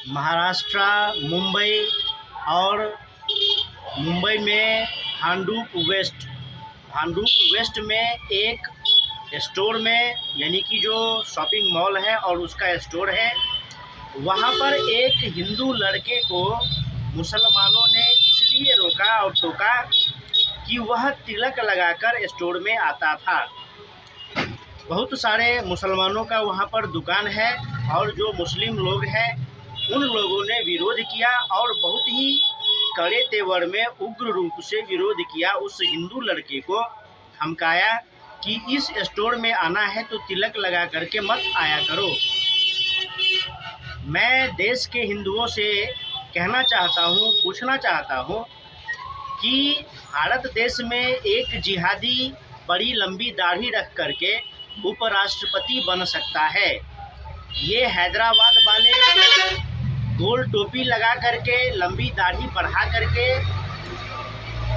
महाराष्ट्र, मुंबई और मुंबई में भांडुप वेस्ट में एक स्टोर में, यानी कि जो शॉपिंग मॉल है और उसका स्टोर है, वहाँ पर एक हिंदू लड़के को मुसलमानों ने इसलिए रोका और टोका कि वह तिलक लगाकर स्टोर में आता था। बहुत सारे मुसलमानों का वहाँ पर दुकान है और जो मुस्लिम लोग हैं उन लोगों ने विरोध किया और बहुत ही कड़े तेवर में उग्र रूप से विरोध किया। उस हिंदू लड़के को धमकाया कि इस स्टोर में आना है तो तिलक लगा करके मत आया करो। मैं देश के हिंदुओं से कहना चाहता हूँ, पूछना चाहता हूँ कि भारत देश में एक जिहादी बड़ी लंबी दाढ़ी रख करके उपराष्ट्रपति बन सकता है। ये हैदराबाद वाले गोल टोपी लगा करके, लंबी दाढ़ी बढ़ा करके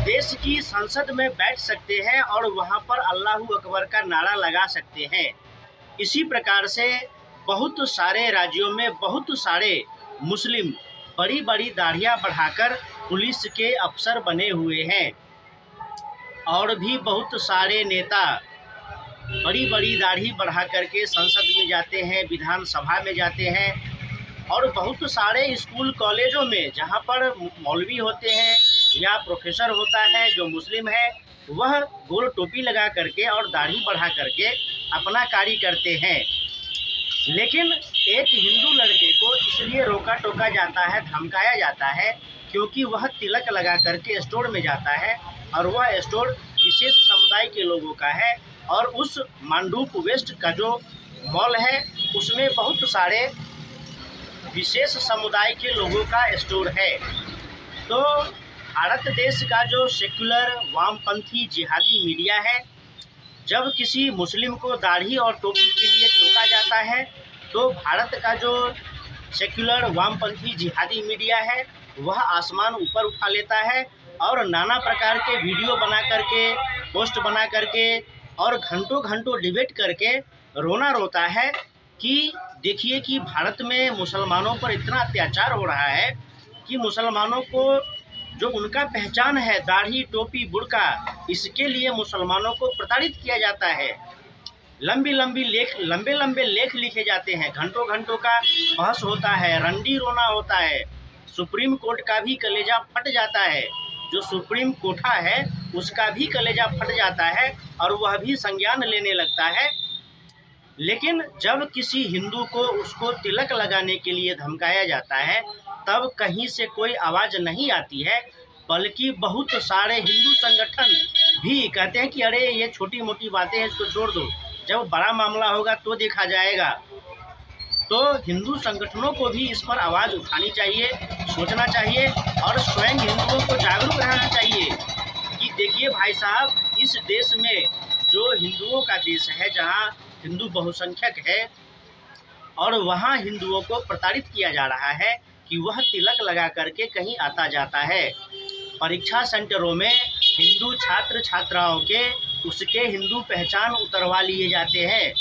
देश की संसद में बैठ सकते हैं और वहाँ पर अल्लाहू अकबर का नारा लगा सकते हैं। इसी प्रकार से बहुत सारे राज्यों में बहुत सारे मुस्लिम बड़ी बड़ी दाढ़ियाँ बढ़ाकर पुलिस के अफसर बने हुए हैं और भी बहुत सारे नेता बड़ी बड़ी दाढ़ी बढ़ा करके संसद में जाते हैं, विधानसभा में जाते हैं। और बहुत सारे स्कूल कॉलेजों में जहाँ पर मौलवी होते हैं या प्रोफेसर होता है जो मुस्लिम है, वह गोल टोपी लगा करके और दाढ़ी बढ़ा करके अपना कार्य करते हैं। लेकिन एक हिंदू लड़के को इसलिए रोका टोका जाता है, धमकाया जाता है क्योंकि वह तिलक लगा करके स्टोर में जाता है और वह स्टोर विशेष समुदाय के लोगों का है। और उस भांडुप वेस्ट का जो मॉल है उसमें बहुत सारे विशेष समुदाय के लोगों का स्टोर है। तो भारत देश का जो सेक्युलर वामपंथी जिहादी मीडिया है, जब किसी मुस्लिम को दाढ़ी और टोपी के लिए टोका जाता है तो भारत का जो सेक्युलर वामपंथी जिहादी मीडिया है वह आसमान ऊपर उठा लेता है और नाना प्रकार के वीडियो बना करके, पोस्ट बना करके और घंटों घंटों डिबेट करके रोना रोता है कि देखिए कि भारत में मुसलमानों पर इतना अत्याचार हो रहा है कि मुसलमानों को जो उनका पहचान है दाढ़ी, टोपी, बुर्का, इसके लिए मुसलमानों को प्रताड़ित किया जाता है। लंबे लंबे लेख लिखे जाते हैं, घंटों घंटों का बहस होता है, रंडी रोना होता है, सुप्रीम कोर्ट का भी कलेजा फट जाता है, जो सुप्रीम कोठा है उसका भी कलेजा फट जाता है और वह भी संज्ञान लेने लगता है। लेकिन जब किसी हिंदू को उसको तिलक लगाने के लिए धमकाया जाता है तब कहीं से कोई आवाज़ नहीं आती है, बल्कि बहुत सारे हिंदू संगठन भी कहते हैं कि अरे ये छोटी मोटी बातें हैं, इसको छोड़ दो, जब बड़ा मामला होगा तो देखा जाएगा। तो हिंदू संगठनों को भी इस पर आवाज़ उठानी चाहिए, सोचना चाहिए और स्वयं हिंदुओं को जागरूक रहना चाहिए कि देखिए भाई साहब, इस देश में जो हिंदुओं का देश है, जहाँ हिंदू बहुसंख्यक है और वहाँ हिंदुओं को प्रताड़ित किया जा रहा है कि वह तिलक लगा करके कहीं आता जाता है। परीक्षा सेंटरों में हिंदू छात्र छात्राओं के उसके हिंदू पहचान उतरवा लिए जाते हैं,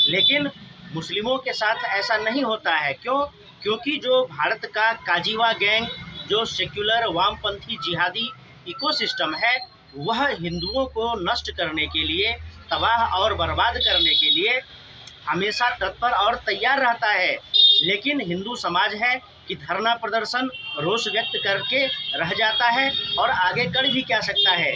लेकिन मुस्लिमों के साथ ऐसा नहीं होता है। क्यों? क्योंकि जो भारत का काजीवा गैंग, जो सेक्युलर वामपंथी जिहादी इकोसिस्टम है, वह हिंदुओं को नष्ट करने के लिए, तबाह और बर्बाद करने के लिए हमेशा तत्पर और तैयार रहता है। लेकिन हिंदू समाज है कि धरना प्रदर्शन, रोष व्यक्त करके रह जाता है और आगे कर भी क्या सकता है।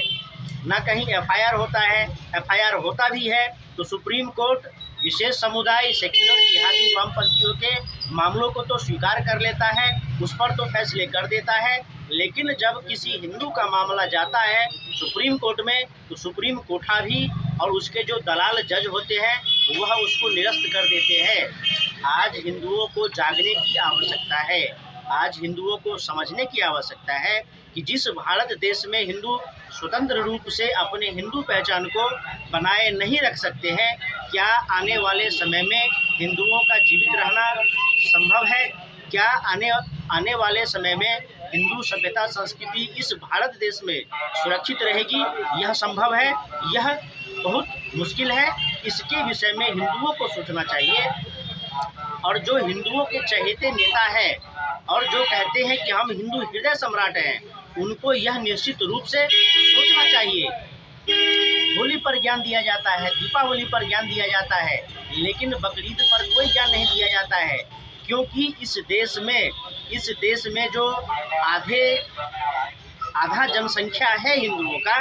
ना कहीं एफआईआर होता है, एफआईआर होता भी है तो सुप्रीम कोर्ट विशेष समुदाय सेक्युलर जिहादी वामपंथियों के मामलों को तो स्वीकार कर लेता है, उस पर तो फैसले कर देता है। लेकिन जब किसी हिंदू का मामला जाता है सुप्रीम कोर्ट में तो सुप्रीम कोठा भी और उसके जो दलाल जज होते हैं वह उसको निरस्त कर देते हैं। आज हिंदुओं को जागने की आवश्यकता है, आज हिंदुओं को समझने की आवश्यकता है कि जिस भारत देश में हिंदू स्वतंत्र रूप से अपने हिंदू पहचान को बनाए नहीं रख सकते हैं, क्या आने वाले समय में हिंदुओं का जीवित रहना संभव है? क्या आने वाले समय में हिंदू सभ्यता संस्कृति इस भारत देश में सुरक्षित रहेगी? यह संभव है? यह बहुत मुश्किल है। इसके विषय में हिंदुओं को सोचना चाहिए और जो हिंदुओं के चहेते नेता है और जो कहते हैं कि हम हिंदू हृदय सम्राट हैं, उनको यह निश्चित रूप से सोचना चाहिए। होली पर ज्ञान दिया जाता है, दीपावली पर ज्ञान दिया जाता है, लेकिन बकरीद पर कोई ज्ञान नहीं दिया जाता है, क्योंकि इस देश में जो आधा जनसंख्या है हिंदुओं का।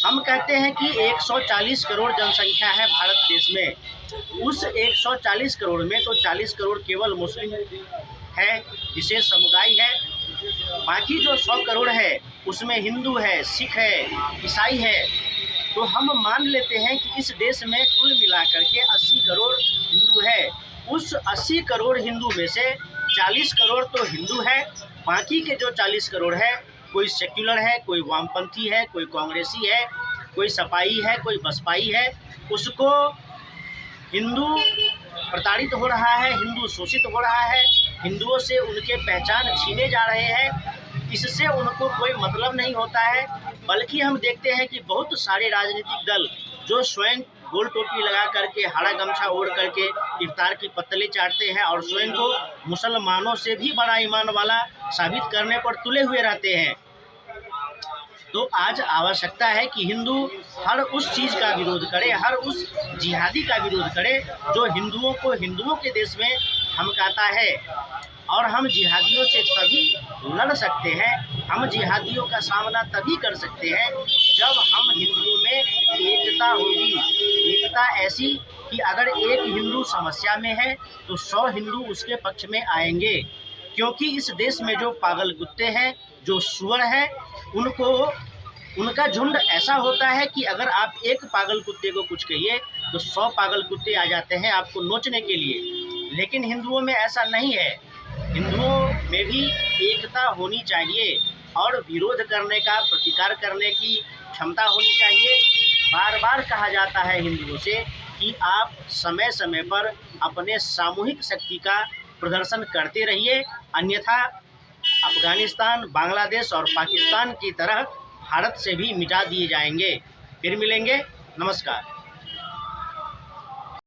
हम कहते हैं कि 140 करोड़ जनसंख्या है भारत देश में। उस 140 करोड़ में तो 40 करोड़ केवल मुस्लिम है, विशेष समुदाय है। बाकी जो 100 करोड़ है उसमें हिंदू है, सिख है, ईसाई है। तो हम मान लेते हैं कि इस देश में कुल मिलाकर के 80 करोड़ हिंदू है। उस 80 करोड़ हिंदू में से 40 करोड़ तो हिंदू है, बाकी के जो 40 करोड़ है, कोई सेक्युलर है, कोई वामपंथी है, कोई कांग्रेसी है, कोई सपाई है, कोई बसपाई है। उसको हिंदू प्रताड़ित हो रहा है, हिंदू शोषित हो रहा है, हिंदुओं से उनके पहचान छीने जा रहे हैं। इससे उनको कोई मतलब नहीं होता है। बल्कि हम देखते हैं कि बहुत सारे राजनीतिक दल जो स्वयं गोल टोपी लगा करके, हरा गमछा ओढ़ करके इफ्तार की पत्तलें चाटते हैं और स्वयं को मुसलमानों से भी बड़ा ईमान वाला साबित करने पर तुले हुए रहते हैं। तो आज आवश्यकता है कि हिंदू हर उस चीज़ का विरोध करे, हर उस जिहादी का विरोध करे जो हिंदुओं को हिंदुओं के देश में धमकाता है। और हम जिहादियों से तभी लड़ सकते हैं, हम जिहादियों का सामना तभी कर सकते हैं जब हम हिंदुओं में एकता होगी। एकता ऐसी कि अगर एक हिंदू समस्या में है तो 100 हिंदू उसके पक्ष में आएंगे, क्योंकि इस देश में जो पागल कुत्ते हैं, जो सुअर हैं, उनका झुंड ऐसा होता है कि अगर आप एक पागल कुत्ते को कुछ कहिए तो 100 पागल कुत्ते आ जाते हैं आपको नोचने के लिए। लेकिन हिंदुओं में ऐसा नहीं है। हिंदुओं में भी एकता होनी चाहिए और विरोध करने का, प्रतिकार करने की क्षमता होनी चाहिए। बार बार कहा जाता है हिंदुओं से कि आप समय समय पर अपने सामूहिक शक्ति का प्रदर्शन करते रहिए, अन्यथा अफगानिस्तान, बांग्लादेश और पाकिस्तान की तरह भारत से भी मिटा दिए जाएंगे। फिर मिलेंगे। नमस्कार।